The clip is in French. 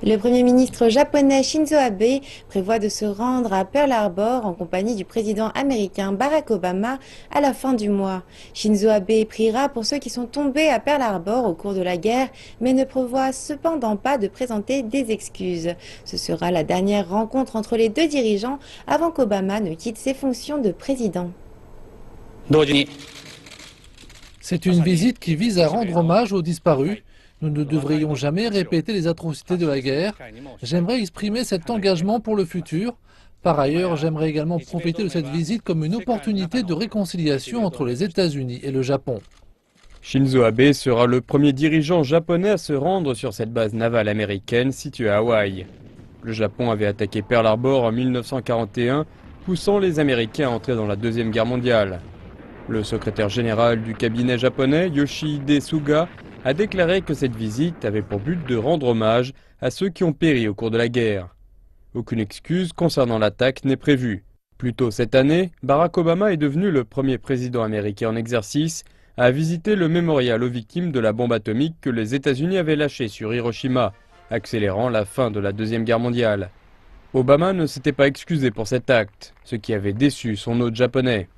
Le Premier ministre japonais Shinzo Abe prévoit de se rendre à Pearl Harbor en compagnie du président américain Barack Obama à la fin du mois. Shinzo Abe priera pour ceux qui sont tombés à Pearl Harbor au cours de la guerre, mais ne prévoit cependant pas de présenter des excuses. Ce sera la dernière rencontre entre les deux dirigeants avant qu'Obama ne quitte ses fonctions de président. C'est une visite qui vise à rendre hommage aux disparus. Nous ne devrions jamais répéter les atrocités de la guerre. J'aimerais exprimer cet engagement pour le futur. Par ailleurs, j'aimerais également profiter de cette visite comme une opportunité de réconciliation entre les États-Unis et le Japon. Shinzo Abe sera le premier dirigeant japonais à se rendre sur cette base navale américaine située à Hawaï. Le Japon avait attaqué Pearl Harbor en 1941, poussant les Américains à entrer dans la Deuxième Guerre mondiale. Le secrétaire général du cabinet japonais, Yoshihide Suga, a déclaré que cette visite avait pour but de rendre hommage à ceux qui ont péri au cours de la guerre. Aucune excuse concernant l'attaque n'est prévue. Plus tôt cette année, Barack Obama est devenu le premier président américain en exercice à visiter le mémorial aux victimes de la bombe atomique que les États-Unis avaient lâchée sur Hiroshima, accélérant la fin de la Deuxième Guerre mondiale. Obama ne s'était pas excusé pour cet acte, ce qui avait déçu son hôte japonais.